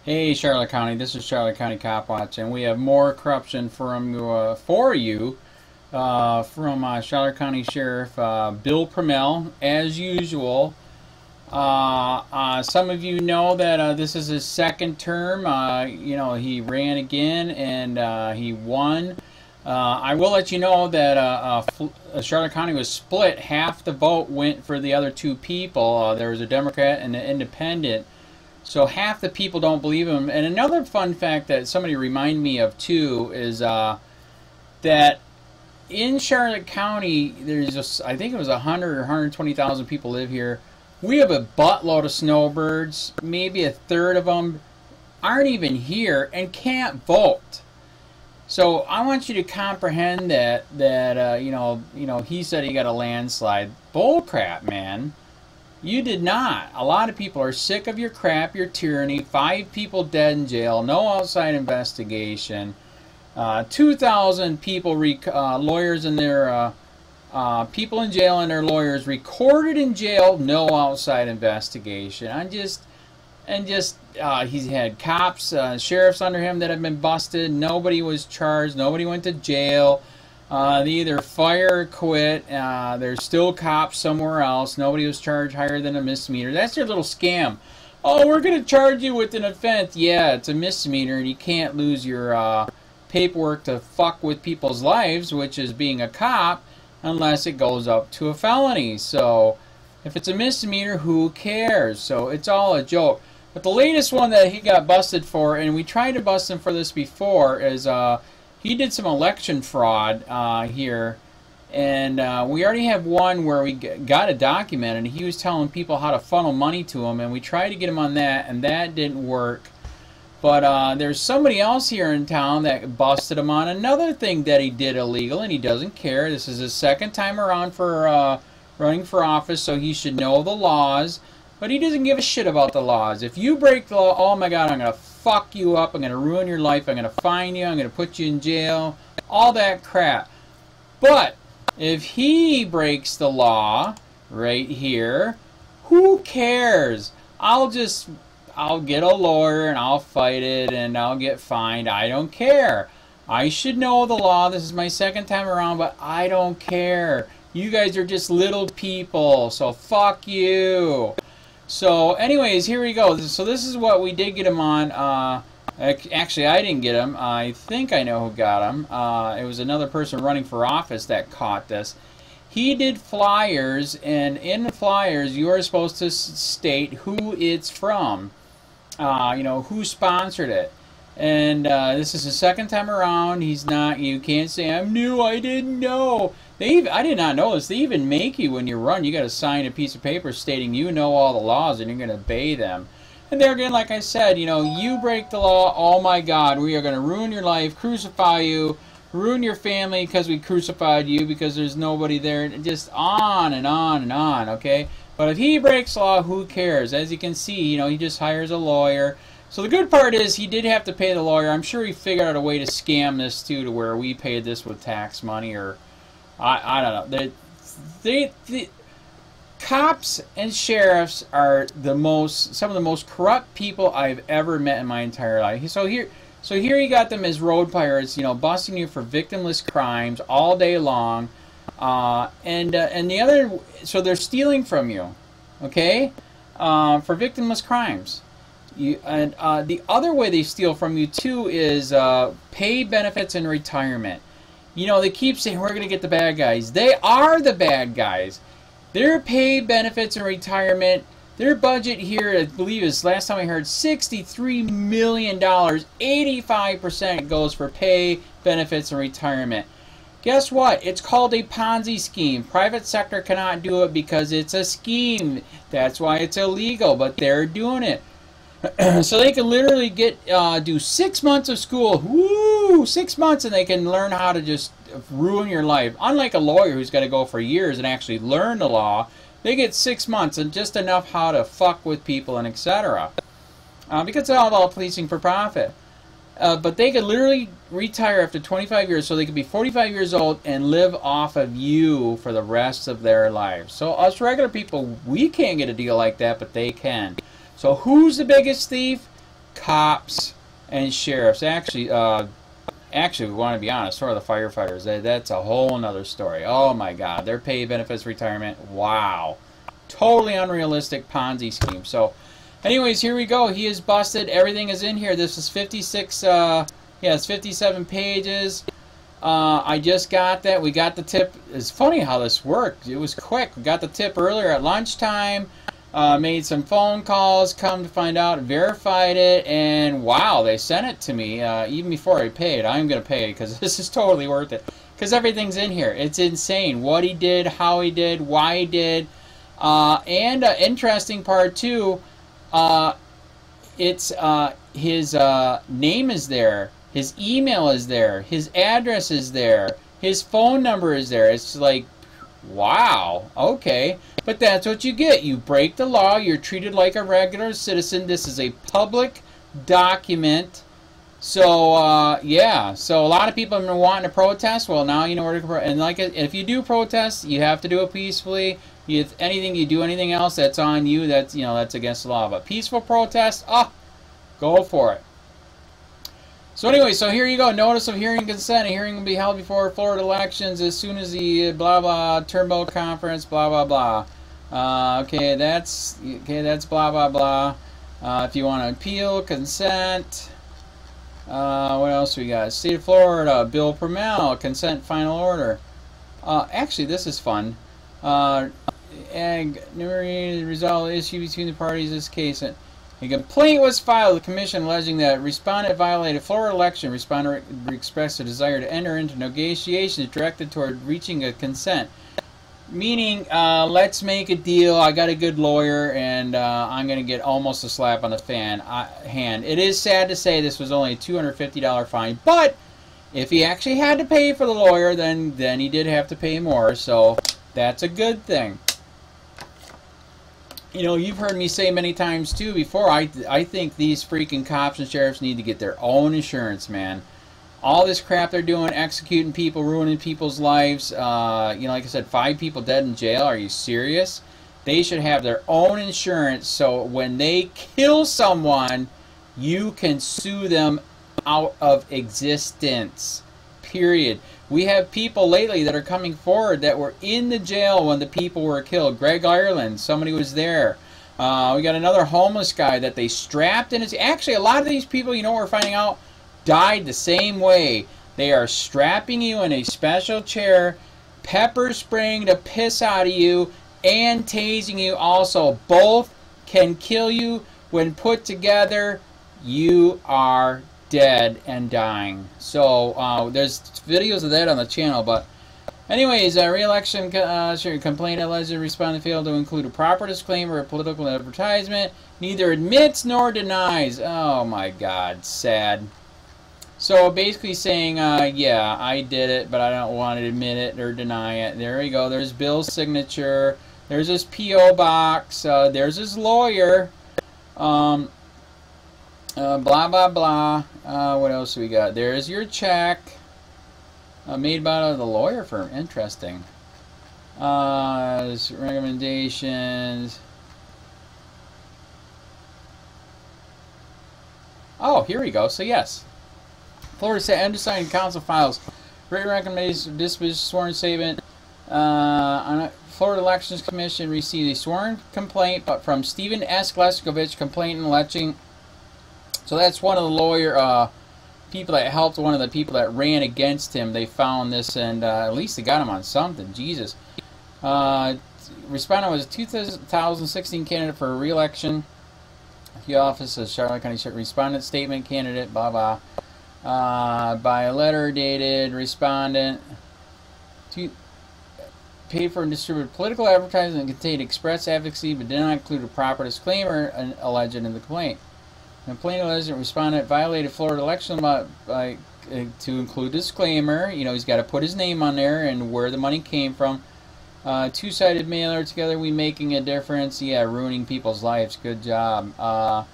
Hey Charlotte County, this is Charlotte County COPWATCH, and we have more corruption from for you from Charlotte County Sheriff Bill Prummell, as usual. Some of you know that this is his second term. You know, he ran again and he won. I will let you know that Charlotte County was split. Half the vote went for the other two people. There was a Democrat and an Independent. So half the people don't believe him. And another fun fact that somebody reminded me of too is that in Charlotte County, there's just, I think it was 100 or 120,000 people live here. We have a buttload of snowbirds. Maybe a third of them aren't even here and can't vote. So I want you to comprehend that you know he said he got a landslide. Bullcrap, man. You did not. A lot of people are sick of your crap, your tyranny. 5 people dead in jail, no outside investigation. 2,000 people, lawyers and their people in jail and their lawyers recorded in jail, no outside investigation. He's had cops, sheriffs under him that have been busted. Nobody was charged. Nobody went to jail. They either fire or quit. There's still cops somewhere else. Nobody was charged higher than a misdemeanor. That's their little scam. Oh, we're going to charge you with an offense. Yeah, it's a misdemeanor, and you can't lose your paperwork to fuck with people's lives, which is being a cop, unless it goes up to a felony. So if it's a misdemeanor, who cares? So it's all a joke. But the latest one that he got busted for, and we tried to bust him for this before, is he did some election fraud here, and we already have one where we got it documented. He was telling people how to funnel money to him, and we tried to get him on that, and that didn't work. But there's somebody else here in town that busted him on another thing that he did illegal, and he doesn't care. This is his second time around for running for office, so he should know the laws. But he doesn't give a shit about the laws. If you break the law, oh my God, I'm going to fuck you up. I'm going to ruin your life. I'm going to fine you. I'm going to put you in jail. All that crap. But if he breaks the law right here, who cares? I'll get a lawyer and I'll fight it and I'll get fined. I don't care. I should know the law. This is my second time around, but I don't care. You guys are just little people, so fuck you. So anyways, here we go. So this is what we did get him on. Actually, I didn't get him. I think I know who got him. It was another person running for office that caught this. He did flyers, and in the flyers, you are supposed to state who it's from. You know, who sponsored it. And this is the second time around. He's not, you can't say, I'm new, I didn't know. I did not know this. They even make you, when you run, you got to sign a piece of paper stating you know all the laws and you're going to obey them. And there again, like I said, you know, you break the law, oh my God, we are going to ruin your life, crucify you, ruin your family because we crucified you because there's nobody there, just on and on and on, okay? But if he breaks law, who cares? As you can see, you know, he just hires a lawyer. So the good part is he did have to pay the lawyer. I'm sure he figured out a way to scam this too, to where we paid this with tax money, or I don't know. The cops and sheriffs are some of the most corrupt people I've ever met in my entire life. So here you got them as road pirates, you know, busting you for victimless crimes all day long, and the other, so they're stealing from you, okay, for victimless crimes. The other way they steal from you too is pay, benefits, and retirement. You know, they keep saying we're going to get the bad guys. They are the bad guys. Their pay, benefits, and retirement, their budget here, I believe, is, last time I heard, $63 million. 85% goes for pay, benefits, and retirement. Guess what? It's called a Ponzi scheme. Private sector cannot do it because it's a scheme. That's why it's illegal, but they're doing it. So they can literally do 6 months of school. Woo! 6 months, and they can learn how to just ruin your life. Unlike a lawyer who's got to go for years and actually learn the law, they get 6 months and just enough how to fuck with people and etc. Because it's all about policing for profit. But they could literally retire after 25 years, so they could be 45 years old and live off of you for the rest of their lives. So us regular people, we can't get a deal like that, but they can. So who's the biggest thief? cops and sheriffs. Actually, we want to be honest, so are the firefighters. That's a whole nother story. Oh my God, their pay, benefits, retirement. Wow, totally unrealistic Ponzi scheme. So, anyways, here we go. He is busted. Everything is in here. This is 56. Yeah, it's 57 pages. I just got that. We got the tip. It's funny how this worked. It was quick. We got the tip earlier at lunchtime. Made some phone calls. Come to find out, verified it, and wow, they sent it to me even before I paid. I'm gonna pay because this is totally worth it. Because everything's in here. It's insane. What he did, how he did, why he did, and interesting part too. It's his name is there. His email is there. His address is there. His phone number is there. It's like, wow, okay. But that's what you get. You break the law. You're treated like a regular citizen. This is a public document. So, yeah. So a lot of people have been wanting to protest. Well, now you know where to protest. And like, if you do protest, you have to do it peacefully. If anything, you do anything else, that's on you. That's, you know, that's against the law. But peaceful protest, go for it. So anyway, so here you go. Notice of hearing consent. A hearing will be held before Florida elections as soon as the blah blah turnboat conference blah blah blah. Okay, that's blah blah blah. If you want to appeal, consent. What else we got? State of Florida, Bill Prummell, consent final order. Actually, this is fun. And resolve the issue between the parties in this case. A complaint was filed with the commission alleging that respondent violated Florida election. Respondent expressed a desire to enter into negotiations directed toward reaching a consent. Meaning, let's make a deal. I got a good lawyer, and I'm going to get almost a slap on the hand. It is sad to say this was only a $250 fine, but if he actually had to pay for the lawyer, then he did have to pay more, so that's a good thing. You know, you've heard me say many times too before, I think these freaking cops and sheriffs need to get their own insurance, man. All this crap they're doing, executing people, ruining people's lives, you know, like I said, 5 people dead in jail, are you serious? They should have their own insurance so when they kill someone, you can sue them out of existence, period. We have people lately that are coming forward that were in the jail when the people were killed. Greg Ireland, somebody was there. We got another homeless guy that they strapped in his... Actually, a lot of these people, you know what we're finding out, died the same way. They are strapping you in a special chair, pepper spraying the piss out of you, and tasing you also. Both can kill you. When put together, you are dead and dying. So there's videos of that on the channel. But anyways, re-election complaint alleged respondent failed to include a proper disclaimer or political advertisement. Neither admits nor denies. Oh my God, sad. So basically saying, yeah, I did it, but I don't want to admit it or deny it. There we go. There's Bill's signature. There's his P.O. box. There's his lawyer. Blah, blah, blah. What else we got? There's your check. Made by the lawyer firm. Interesting. Recommendations. Oh, here we go. So, yes. Florida State Undecided Council files written recommendation disposition sworn statement. Florida Elections Commission received a sworn complaint but from Stephen S. Gleskovic, complainant alleging. So that's one of the lawyer people that helped one of the people that ran against him. They found this and at least they got him on something. Jesus. Respondent was a 2016 candidate for re-election. The office of Charlotte County Sheriff. Respondent statement candidate. Blah blah. By a letter dated respondent to paid for and distributed political advertising that contained express advocacy but did not include a proper disclaimer alleged in the complaint. The complaint alleged respondent violated Florida election law by to include disclaimer. You know, he's got to put his name on there and where the money came from. Two-sided mailer, together we making a difference. Yeah, ruining people's lives. Good job. The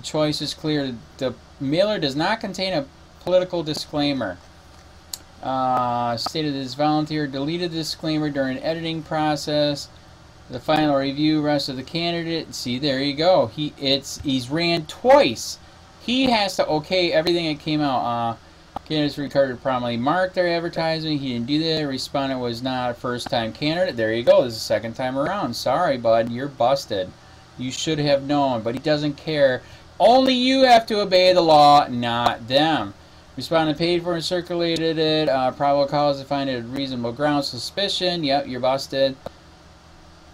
choice is clear. The mailer does not contain a political disclaimer. Stated this volunteer deleted the disclaimer during editing process. The final review rest of the candidate. See, there you go. He's ran twice. he has to okay everything that came out. Candidates recorded prominently marked their advertising. He didn't do that. Respondent was not a first-time candidate. There you go. This is the second time around. Sorry, bud. You're busted. You should have known, but he doesn't care. Only you have to obey the law, not them. Respondent paid for and circulated it. Probable cause to find it reasonable ground suspicion. Yep, you're busted.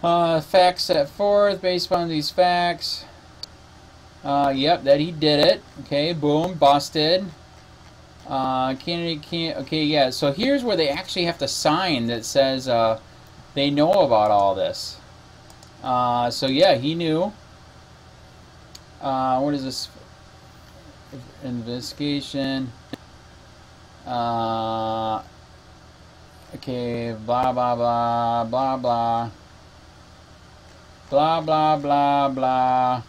Facts set forth based upon these facts. Yep, that he did it. Okay, boom, busted. Candidate can't. Okay, yeah. So here's where they actually have to sign that says they know about all this. So yeah, he knew. What is this? Investigation. Okay. Blah blah blah blah blah. Blah blah blah blah.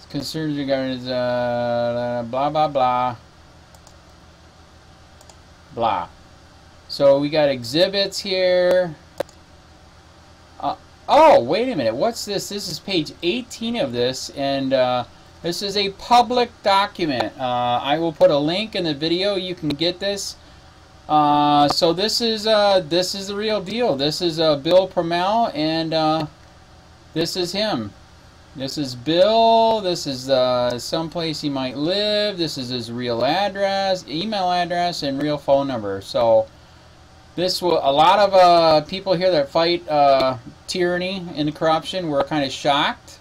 Concerns regarding blah blah blah. Blah. So we got exhibits here. Oh, wait a minute. What's this? This is page 18 of this, and this is a public document. I will put a link in the video. You can get this. So this is the real deal. This is Bill Prummell, and this is him. This is Bill. This is someplace he might live. This is his real address, email address, and real phone number. So this will, a lot of people here that fight tyranny and corruption were kind of shocked.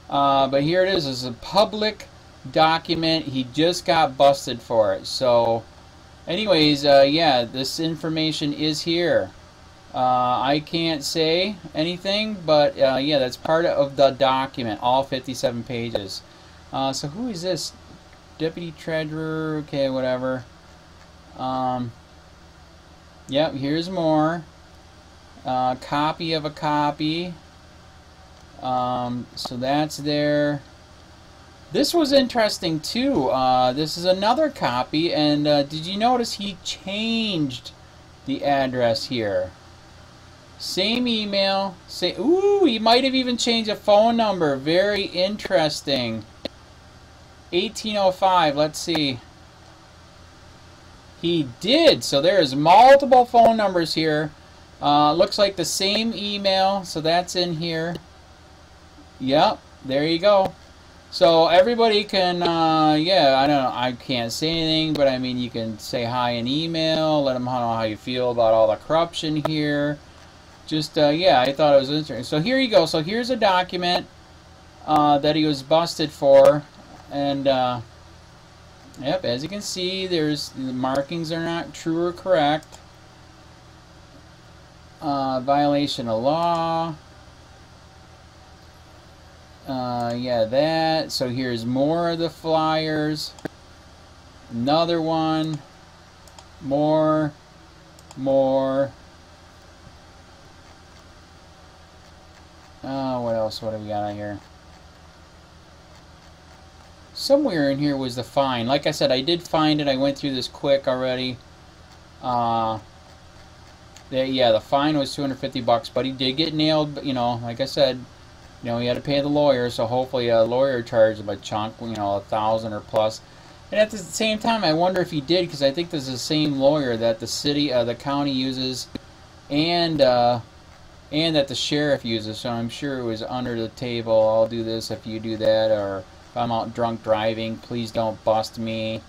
But here it is. It's a public document. He just got busted for it. So anyways, yeah, this information is here. I can't say anything, but yeah, that's part of the document, all 57 pages. So who is this? Deputy Treasurer, okay, whatever. Yep, here's more. Copy of a copy. So that's there. This was interesting too. This is another copy, and did you notice he changed the address here? Same email. Ooh, he might have even changed a phone number. Very interesting. 1805. Let's see. He did. So there's multiple phone numbers here. Looks like the same email. So that's in here. Yep. There you go. So everybody can, yeah, I don't know, I can't say anything, but I mean, you can say hi in email, let them know how you feel about all the corruption here. Just, yeah, I thought it was interesting. So here you go. So here's a document that he was busted for. And, yep, as you can see, the markings are not true or correct. Violation of law. Yeah, that. So here's more of the flyers. Another one. More. What else? What have we got on here? Somewhere in here was the fine. Like I said, I did find it. I went through this quick already. Yeah, the fine was $250, but he did get nailed. You know, like I said, you know, he had to pay the lawyer, so hopefully a lawyer charged him a chunk, you know, $1,000 or plus. And at the same time, I wonder if he did, because I think this is the same lawyer that the city, the county uses, and that the sheriff uses. So I'm sure it was under the table. I'll do this if you do that, or if I'm out drunk driving, please don't bust me.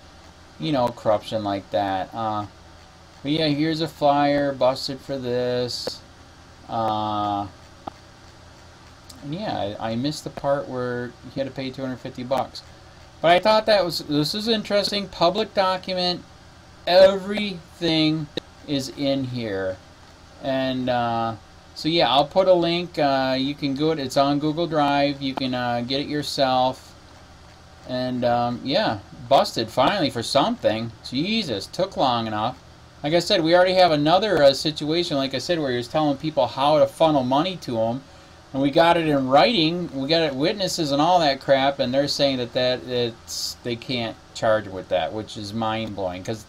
You know, corruption like that. But yeah, here's a flyer, busted for this. Yeah, I missed the part where he had to pay $250. But I thought this is interesting. Public document. Everything is in here. And so yeah, I'll put a link. You can go it. It's on Google Drive. You can get it yourself. And yeah, busted finally for something. Jesus, took long enough. Like I said, we already have another situation, like I said, where he was telling people how to funnel money to them. And we got it in writing. We got it, witnesses and all that crap, and they're saying that they can't charge with that, which is mind-blowing. Because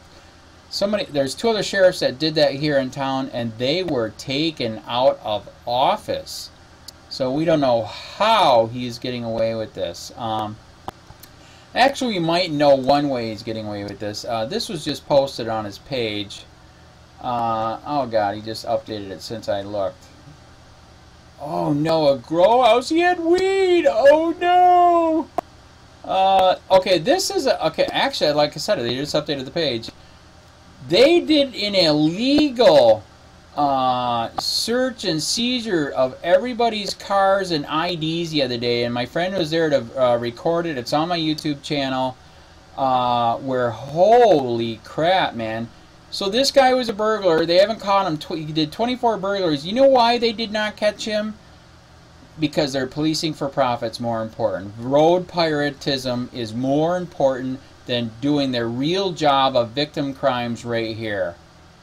there's 2 other sheriffs that did that here in town, and they were taken out of office. So we don't know how he's getting away with this. Actually, we might know one way he's getting away with this. This was just posted on his page. Oh god, he just updated it since I looked. Oh no, a grow house. He had weed. Oh no. Okay, this is okay. Actually, like I said, they just updated the page. They did an illegal search and seizure of everybody's cars and IDs the other day, and my friend was there to record it. It's on my YouTube channel. Where holy crap, man! So this guy was a burglar. They haven't caught him. He did 24 burglaries. You know why they did not catch him? Because they're policing for profit's more important. Road piratism is more important than doing their real job of victim crimes right here.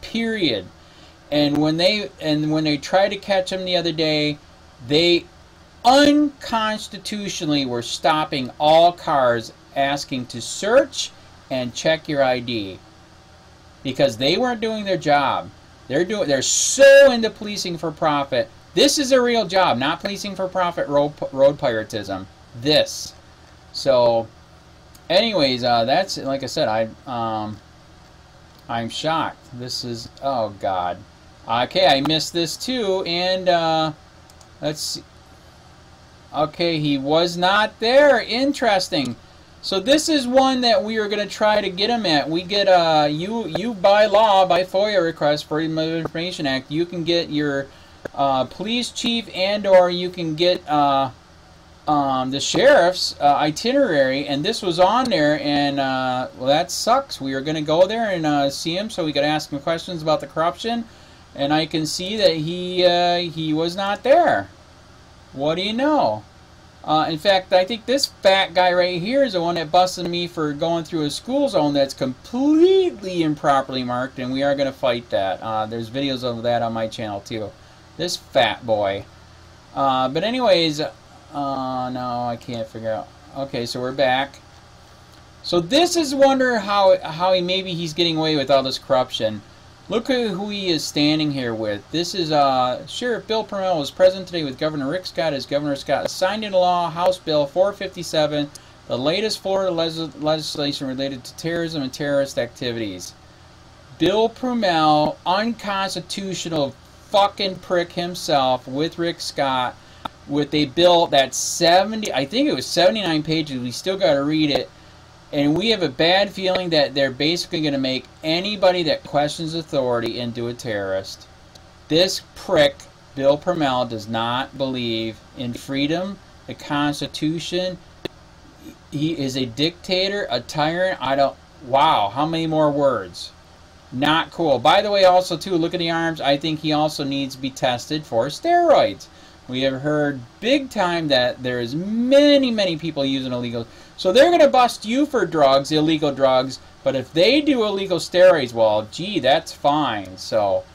Period. And when they tried to catch him the other day, they unconstitutionally were stopping all cars, asking to search and check your ID. Because they weren't doing their job. They're so into policing for profit. This is a real job, not policing for profit road piratism. This. So, anyways, that's, like I said, I'm shocked. This is, oh god. Okay, I missed this too, and let's see. Okay, he was not there. Interesting. So this is one that we are going to try to get him at. We get you by law, by FOIA request, Freedom of Information Act, you can get your police chief and/or you can get the sheriff's itinerary, and this was on there, and well, that sucks. We are going to go there and see him, so we could ask him questions about the corruption, and I can see that he was not there. What do you know? In fact, I think this fat guy right here is the one that busted me for going through a school zone that's completely improperly marked, and we are going to fight that. There's videos of that on my channel too. This fat boy. But anyways, no, I can't figure out. Okay, so we're back. So this is wonder how maybe he's getting away with all this corruption. Look at who he is standing here with. This is Sheriff Bill Prummell was present today with Governor Rick Scott as Governor Scott signed into law House Bill 457, the latest Florida legislation related to terrorism and terrorist activities. Bill Prummell, unconstitutional fucking prick himself, with Rick Scott, with a bill that's 70, I think it was 79 pages. We still got to read it. And we have a bad feeling that they're basically going to make anybody that questions authority into a terrorist. This prick, Bill Prummell, does not believe in freedom, the Constitution. He is a dictator, a tyrant. Wow, how many more words? Not cool. By the way, also, too, look at the arms. I think he also needs to be tested for steroids. We have heard big time that there is many people using illegal. So they're going to bust you for drugs, illegal drugs, but if they do illegal steroids, well, gee, that's fine. So,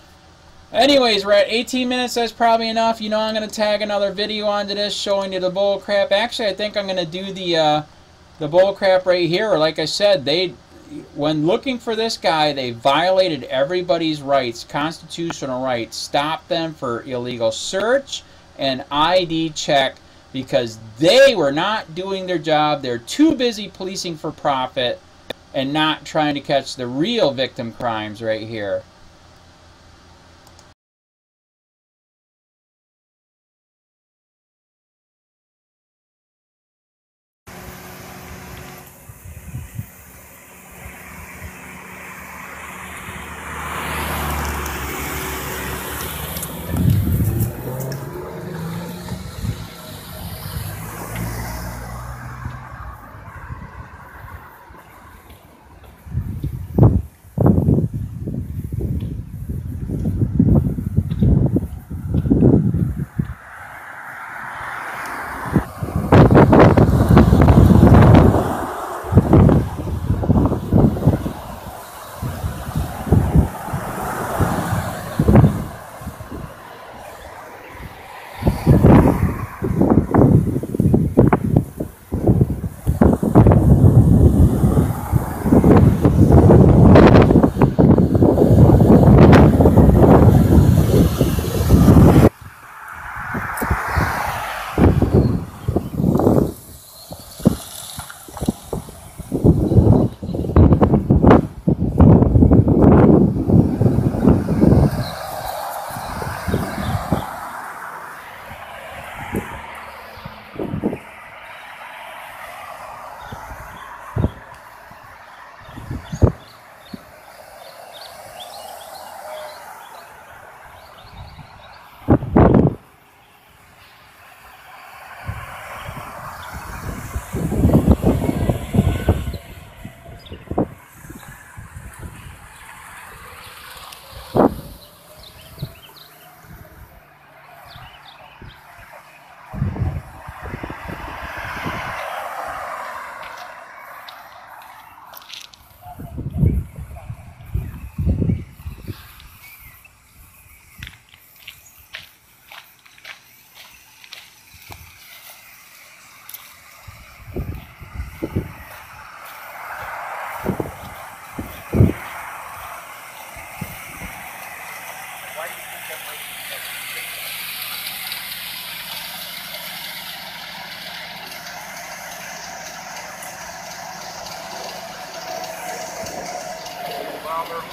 anyways, we're at 18 minutes. That's probably enough. You know, I'm going to tag another video onto this showing you the bull crap. Actually, I think I'm going to do the bull crap right here. Like I said, when looking for this guy, they violated everybody's rights, constitutional rights, stopped them for illegal search and ID check because they were not doing their job. They're too busy policing for profit and not trying to catch the real victim crimes right here.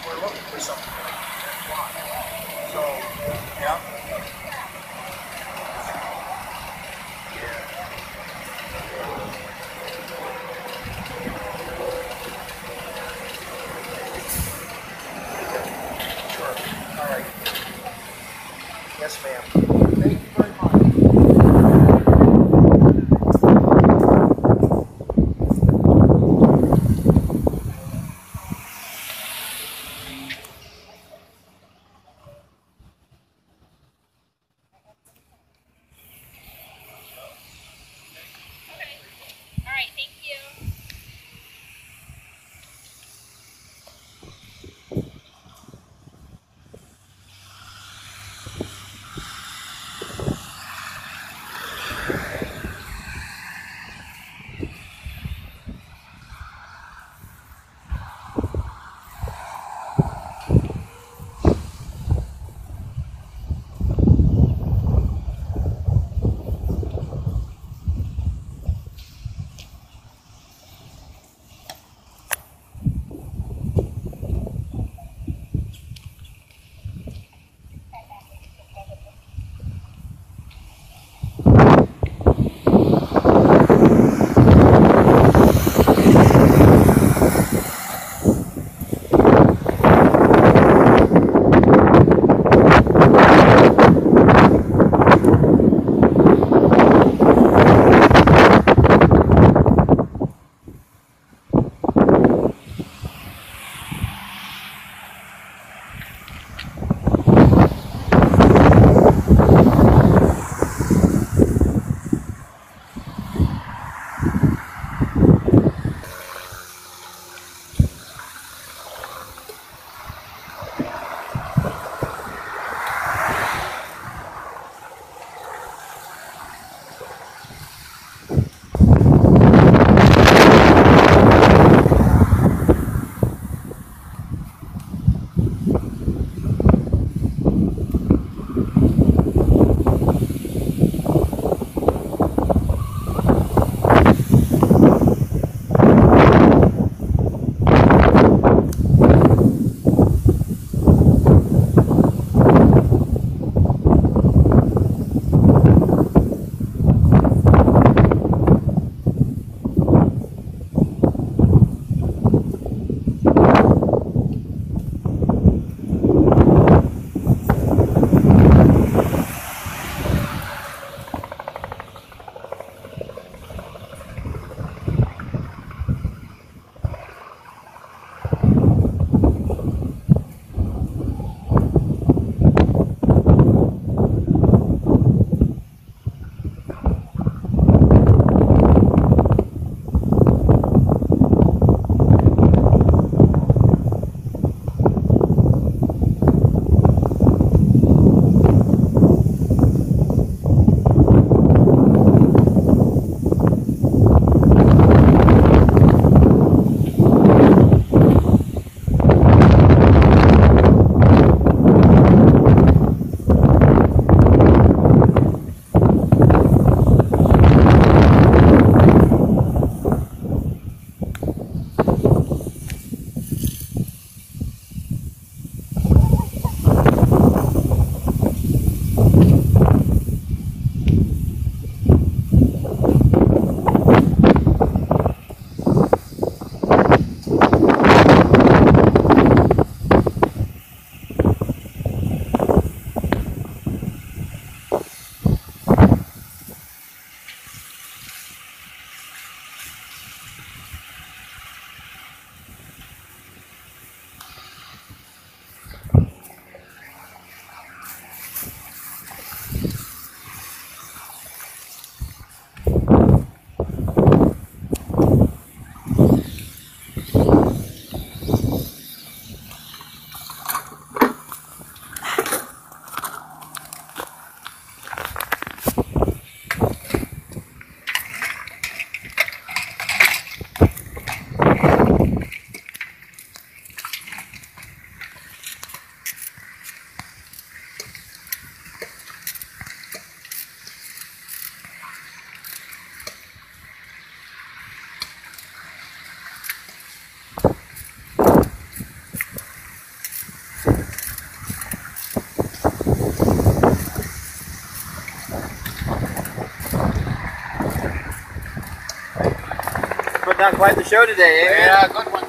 we're looking for something like 10 o'clock. So, yeah. Sure. All right. Yes, ma'am. Thank you very much. on quite the show today, eh? Yeah, good one.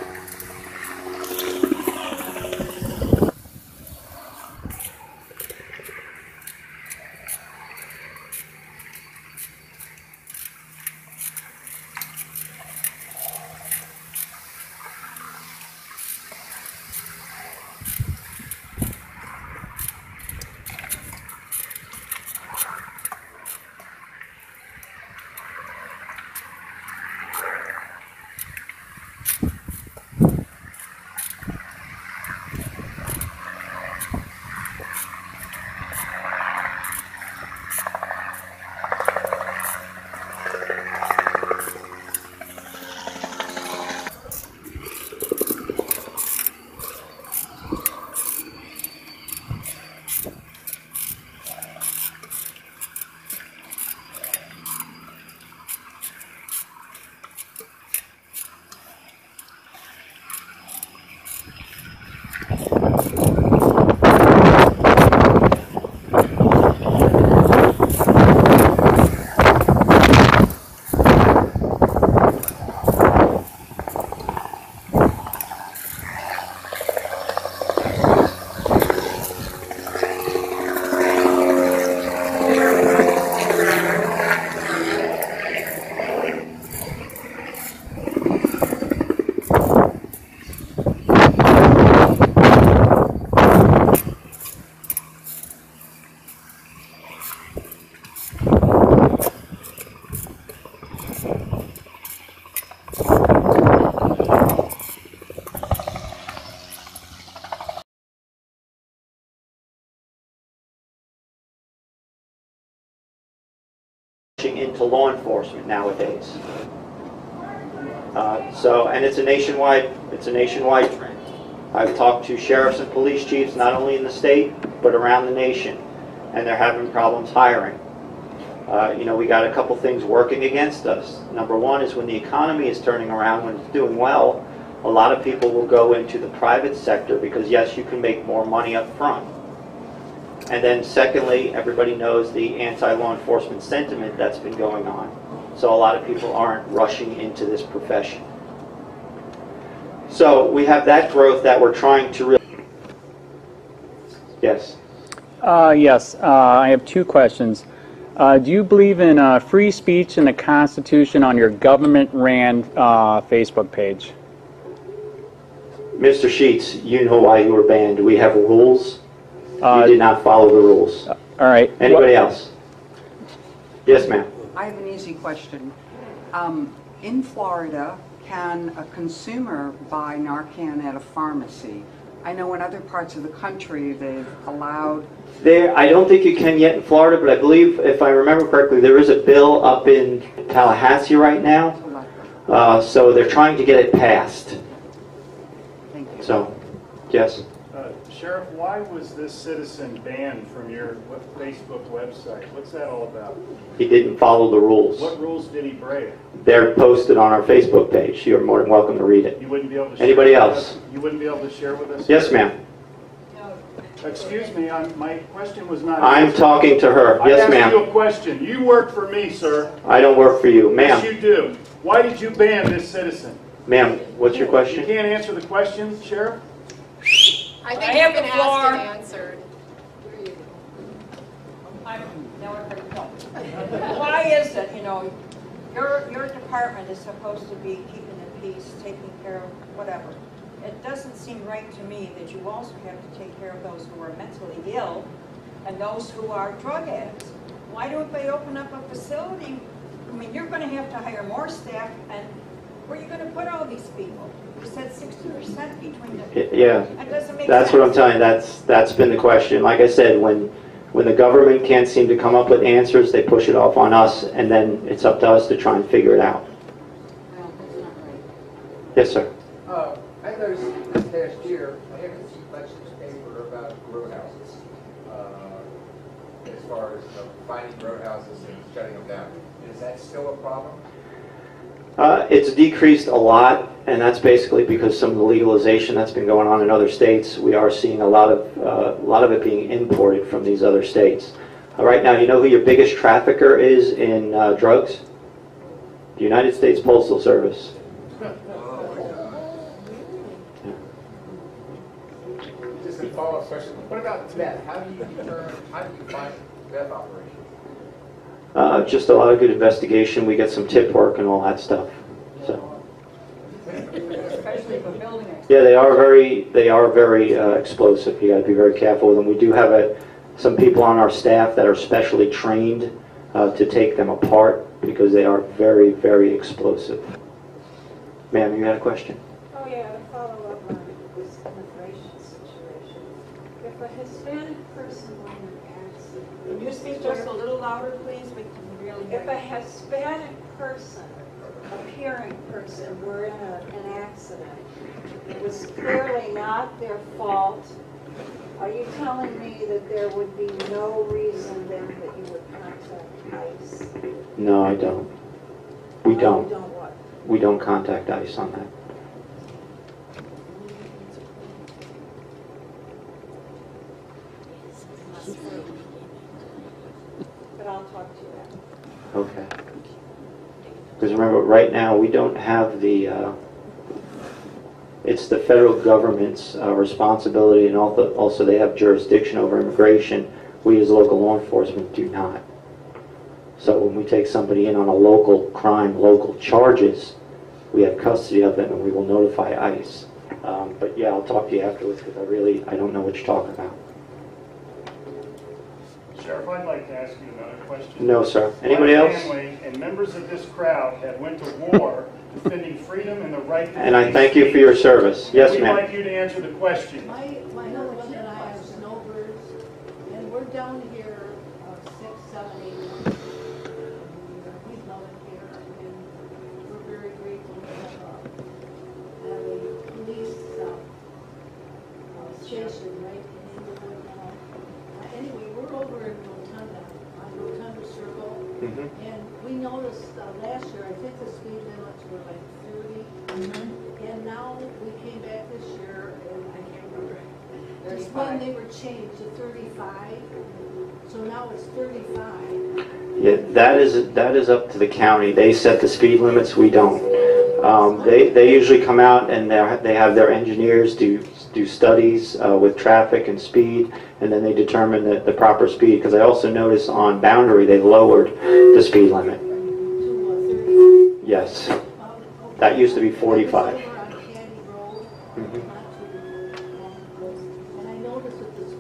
Into law enforcement nowadays. And it's a nationwide trend. I've talked to sheriffs and police chiefs not only in the state but around the nation, and they're having problems hiring. We got a couple things working against us. Number one is when the economy is turning around, when it's doing well, a lot of people will go into the private sector because yes, you can make more money up front. And then secondly, everybody knows the anti-law enforcement sentiment that's been going on. So a lot of people aren't rushing into this profession. So we have that growth that we're trying to really... Yes? Yes, I have two questions. Do you believe in free speech and the Constitution on your government-ran Facebook page? Mr. Sheets, you know why you were banned. We have rules. You did not follow the rules. All right. Anybody else? Yes, ma'am. I have an easy question. In Florida, can a consumer buy Narcan at a pharmacy? I know in other parts of the country they've allowed... I don't think you can yet in Florida, but I believe, if I remember correctly, there is a bill up in Tallahassee right now. So they're trying to get it passed. Thank you. So, yes. Sheriff, why was this citizen banned from your Facebook website? What's that all about? He didn't follow the rules. What rules did he break? They're posted on our Facebook page. You're more than welcome to read it. You wouldn't be able to Anybody share else? With us? You wouldn't be able to share with us? Yes, ma'am. Excuse me, my question was not... I'm talking to her. Yes, ma'am. I asked you a question. You work for me, sir. I don't work for you. Ma'am. Yes, you do. Why did you ban this citizen? Ma'am, what's your question? You can't answer the question, Sheriff? I think it's been asked and answered. Why is it, your department is supposed to be keeping the peace, taking care of whatever. It doesn't seem right to me that you also have to take care of those who are mentally ill and those who are drug addicts. Why don't they open up a facility? I mean, you're going to have to hire more staff, and where are you going to put all these people? You said 60% between the... Yeah, that doesn't make that's sense. what I'm telling you. That's been the question. Like I said, when the government can't seem to come up with answers, they push it off on us, and then it's up to us to try and figure it out. No, that's not right. Yes, sir. I noticed this past year, I haven't seen much in the paper about grow houses, as far as finding grow houses and shutting them down. Is that still a problem? It's decreased a lot, and that's basically because some of the legalization that's been going on in other states. We are seeing a lot of it being imported from these other states. Right now, you know who your biggest trafficker is in drugs? The United States Postal Service. What about meth? How do you find meth operations? Just a lot of good investigation. We get some tip work and all that stuff. So. Especially for building it. Yeah, they are very explosive. You got to be very careful with them. We do have some people on our staff that are specially trained to take them apart because they are very, very explosive. Ma'am, you had a question? Oh yeah, to follow up on this immigration situation. If a Hispanic person were in an accident, Can you speak just a little louder, please? We can really hear if a you. Hispanic person, appearing person, were in an accident, it was clearly not their fault. Are you telling me that there would be no reason then that you would contact ICE? No, I don't. We don't. You don't what? We don't contact ICE on that. But I'll talk to you after. Okay. Because remember, right now we don't have it's the federal government's responsibility, and also they have jurisdiction over immigration. We as local law enforcement do not. So when we take somebody in on a local crime, local charges, we have custody of them and we will notify ICE. But yeah, I'll talk to you afterwards because I don't know what you're talking about. Sheriff, I'd like to ask you another question. No, sir. Anybody else? My family and members of this crowd have went to war defending freedom and the right to And I thank you for your service. Yes, We'd ma'am. like you to answer the question. My husband and I are snowbirds, and we're down here 6, 7, 8 months. We love it here, and we're very grateful to have a police station right in Inglewood now. Anyway, we're over in Rotunda, on Rotunda Circle, and we noticed last year, I think the speed limits were like 30, and now we came back this year, and I can't remember. Just when they were changed to 35, so now it's 35. Yeah, that is up to the county. They set the speed limits. We don't. They usually come out and they have their engineers do studies with traffic and speed, and then they determine the proper speed. Because I also notice on Boundary they've lowered the speed limit. To 30. Yes, that used to be 45. Over on Caddy Road, not too close, and I noticed that this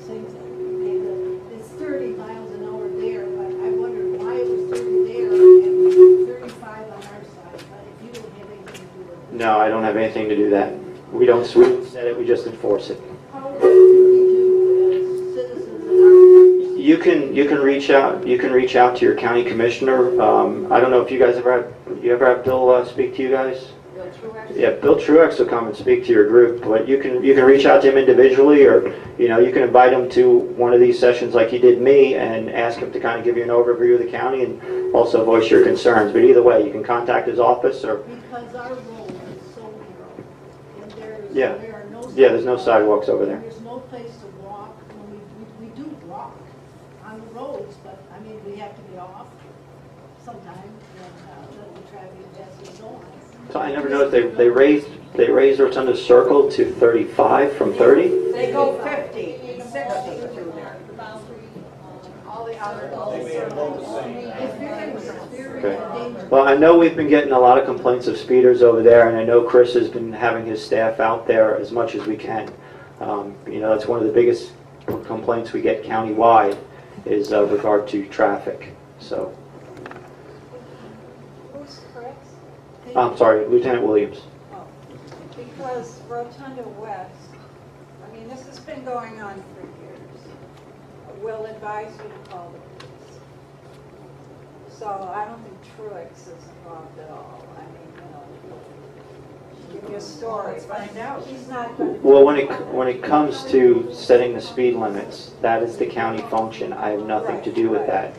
same thing. It's 30 miles an hour there, but I wondered why it was 30 there and 35 on our side. But if you don't have anything to do with it. No, I don't have anything to do that. We don't set it. We just enforce it. How do we do as citizens in our You can reach out. You can reach out to your county commissioner. I don't know if you guys ever have Bill speak to you guys. Yeah, Bill Truex will come and speak to your group. But you can reach out to him individually, or you can invite him to one of these sessions like he did me, and ask him to kind of give you an overview of the county and also voice your concerns. But either way, you can contact his office or. Because our road is so narrow, and there are no there's no sidewalks over there. There's no place to walk. We do walk on the roads, but I mean we have to be off sometimes and let the traffic pass and so on. So I never noticed they raised Rotunda Circle to 35 from 30. They go 50 and 60 through there. All the other Okay. Well, I know we've been getting a lot of complaints of speeders over there, and I know Chris has been having his staff out there as much as we can. That's one of the biggest complaints we get countywide is regard to traffic. So, Who's correct? I'm sorry, Lieutenant Williams. Oh, because Rotunda West, I mean, this has been going on for years. We'll advise you to call the police. So I don't think Truex is involved at all. I mean, give you a story. Let's find out. He's not going to. Well, when it comes to setting the speed limits, that is the county function. I have nothing to do with that.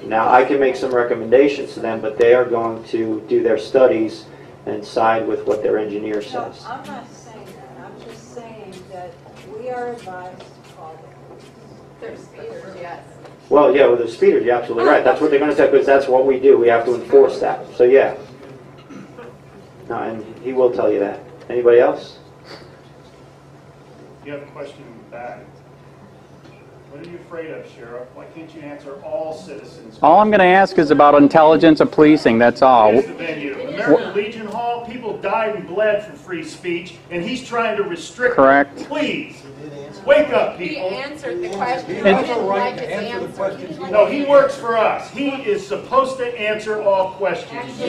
Now, I can make some recommendations to them, but they are going to do their studies and side with what their engineer No, says. I'm not saying that. I'm just saying that we are advised to call the police. They're speeders, yes. Well, yeah, with the speeders, you're absolutely right. That's what they're going to say, because that's what we do. We have to enforce that. So, yeah. No, and he will tell you that. Anybody else? You have a question in the back. What are you afraid of, Sheriff? Why can't you answer all citizens? All I'm going to ask is about intelligence of policing, that's all. Here's the venue. American Legion Hall, people died and bled for free speech, and he's trying to restrict Correct. it. Please, wake up, He people. answered the question. He It's- didn't like his answer. No, he works for us. He is supposed to answer all questions.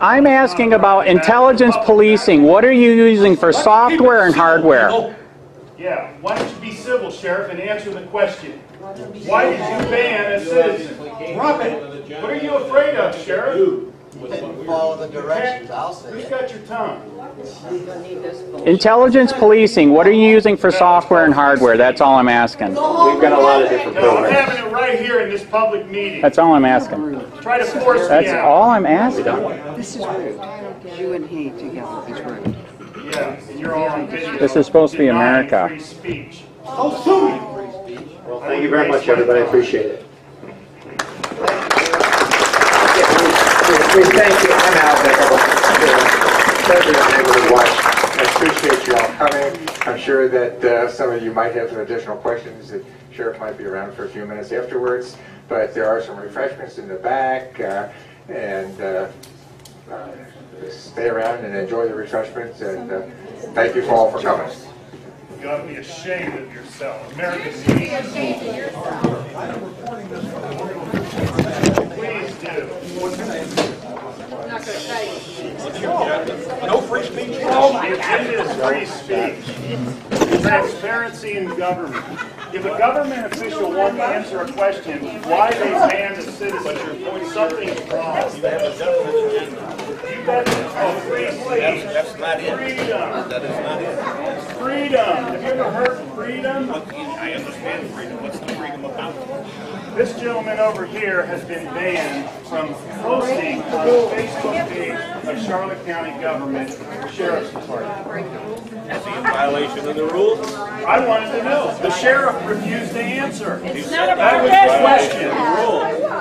I'm asking about intelligence policing. What are you using for software and hardware? Yeah, why don't you be civil, Sheriff, and answer the question? Why did you ban a citizen? Drop it. What are you afraid of, Sheriff? Didn't follow the directions, I'll say Who's it. got your tongue? Intelligence policing. What are you using for software and hardware? That's all I'm asking. We've got a lot of different No, I'm programs. having it right here in this public meeting. That's all I'm asking. Try to force me That's out. all I'm asking. This is rude. You and he together is rude. Yeah, and you're all on video. This is supposed to be denying America. Free speech. Oh, sue me. Well, thank you very much, everybody. I appreciate it. We thank you. I'm Al Bickle, President of Neighborhood Watch. I appreciate you all coming. I'm sure that some of you might have some additional questions. The sheriff might be around for a few minutes afterwards, but there are some refreshments in the back, and stay around and enjoy the refreshments. And thank you all for coming. You ought to be ashamed of yourself. America's Legion. Please do. I'm not going to tell you. No free speech. It is free speech. Transparency in government. If a government official won't answer a question, why they banned a citizen, something's wrong. You bet. Oh, free speech. That's not it. Freedom. That is not it. Freedom. Have you ever heard of freedom? I understand freedom. What's the freedom about? This gentleman over here has been banned from posting on the Facebook page of Charlotte County Government Sheriff's Department. Is he in violation of the rules? I wanted to know. The sheriff refused to answer. It's not about That was that the question.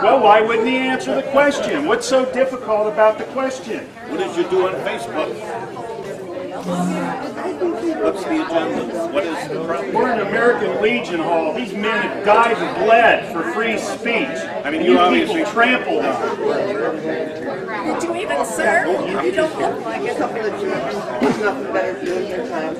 Well, why wouldn't he answer the question? What's so difficult about the question? What did you do on Facebook? What's the agenda? What is the problem? We're in American Legion Hall. These men have died and bled for free speech. I mean, And you you obviously people trampled on. Did you even serve? You don't look like it. There's nothing better to do in your time.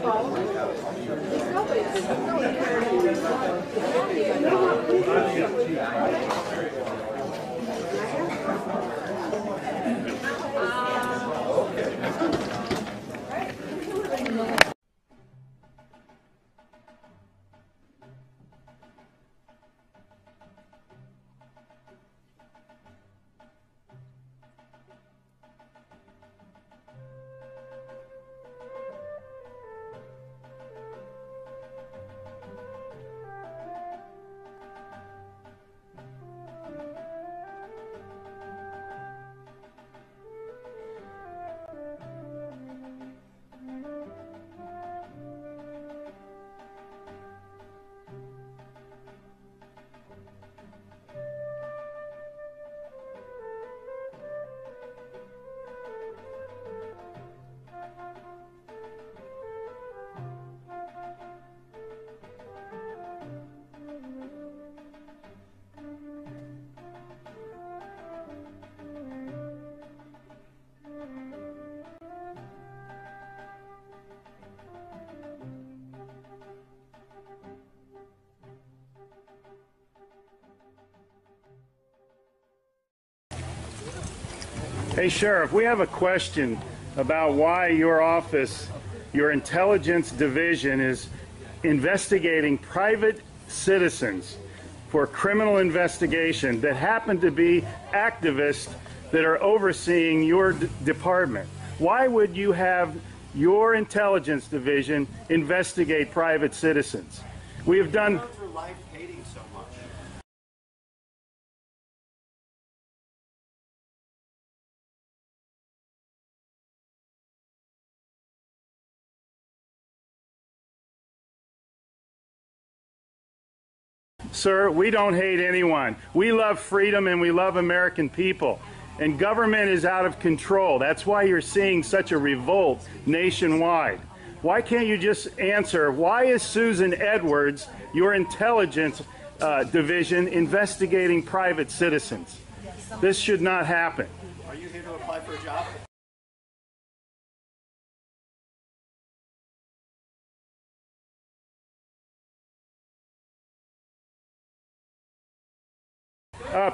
Hey, Sheriff, we have a question about why your office, your intelligence division, is investigating private citizens for criminal investigation that happen to be activists that are overseeing your department. Why would you have your intelligence division investigate private citizens? We have done... Sir, we don't hate anyone. We love freedom and we love American people. and government is out of control. That's why you're seeing such a revolt nationwide. Why can't you just answer, why is Susan Edwards, your intelligence division, investigating private citizens? This should not happen. Are you here to apply for a job?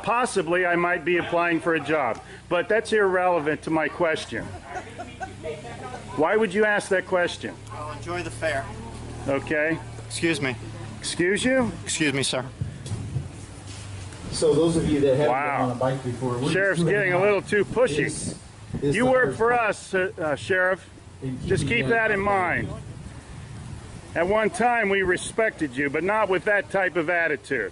Possibly I might be applying for a job, but that's irrelevant to my question. Why would you ask that question? Well, enjoy the fair. Okay. Excuse me. Excuse you? Excuse me, sir. So those of you that haven't Wow. been on a bike before, we're Sheriff's getting a little too pushy. You work for us, Sheriff. Just keep that in mind. At one time we respected you, but not with that type of attitude.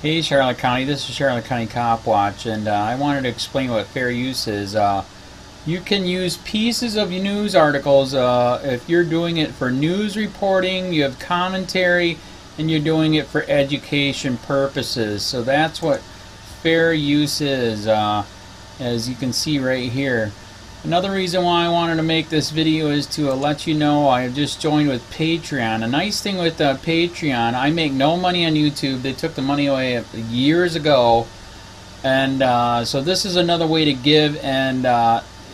Hey Charlotte County, this is Charlotte County COPWATCH, and I wanted to explain what fair use is. You can use pieces of news articles if you're doing it for news reporting, you have commentary, and you're doing it for education purposes. So that's what fair use is, as you can see right here. Another reason why I wanted to make this video is to let you know I have just joined with Patreon. A nice thing with Patreon, I make no money on YouTube. They took the money away years ago, and so this is another way to give, and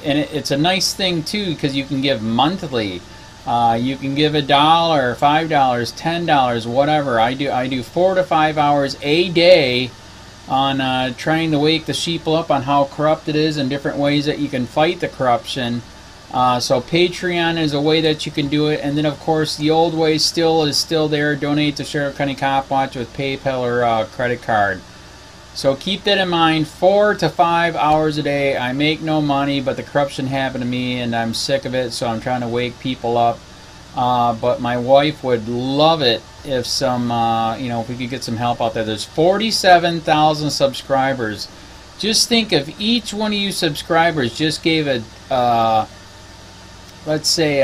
it's a nice thing too because you can give monthly. You can give $1, $5, $10, whatever. I do 4 to 5 hours a day on trying to wake the sheeple up on how corrupt it is and different ways that you can fight the corruption. So Patreon is a way that you can do it, and then of course the old way is still there. Donate to Sheriff County COPWATCH with PayPal or credit card. So keep that in mind. 4 to 5 hours a day. I make no money, but the corruption happened to me and I'm sick of it, so I'm trying to wake people up. But my wife would love it if if we could get some help out there. There's 47,000 subscribers. Just think if each one of you subscribers just gave let's say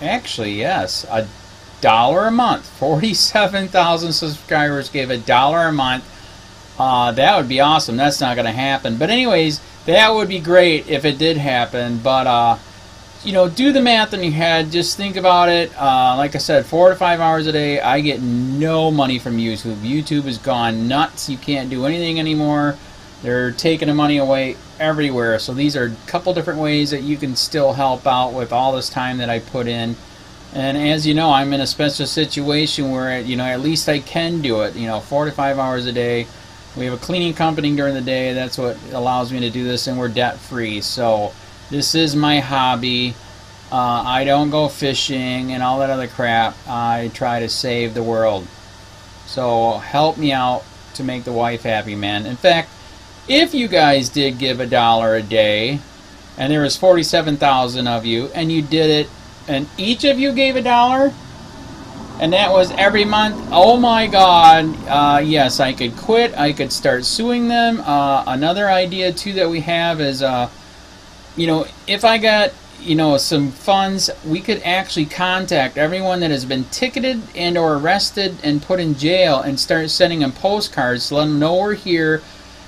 actually yes, $1 a month. 47,000 subscribers gave $1 a month. That would be awesome. That's not going to happen. But anyways, that would be great if it did happen. But do the math in your head. Just think about it. Like I said, 4 to 5 hours a day. I get no money from YouTube. YouTube has gone nuts. You can't do anything anymore. They're taking the money away everywhere. So these are a couple different ways that you can still help out with all this time that I put in. And as you know, I'm in a special situation where at least I can do it. 4 to 5 hours a day. We have a cleaning company during the day. That's what allows me to do this, and we're debt free. So this is my hobby. I don't go fishing and all that other crap. I try to save the world. So help me out to make the wife happy, man. In fact, if you guys did give $1 a day, and there was 47,000 of you, and you did it, and each of you gave $1, and that was every month. Oh my God! Yes, I could quit. I could start suing them. Another idea too that we have is, you know, if I got, you know, some funds, we could actually contact everyone that has been ticketed and or arrested and put in jail and start sending them postcards to let them know we're here,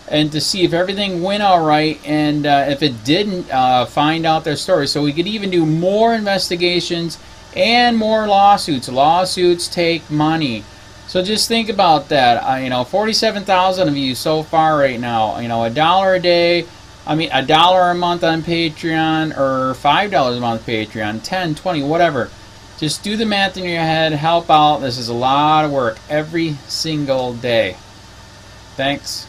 and to see if everything went all right, and if it didn't, find out their story. So we could even do more investigations and more lawsuits. Lawsuits take money. So just think about that. You know, 47,000 of you so far right now. You know, $1 a day. I mean, $1 a month on Patreon, or $5 a month Patreon, 10, 20, whatever. Just do the math in your head. Help out. This is a lot of work every single day. Thanks.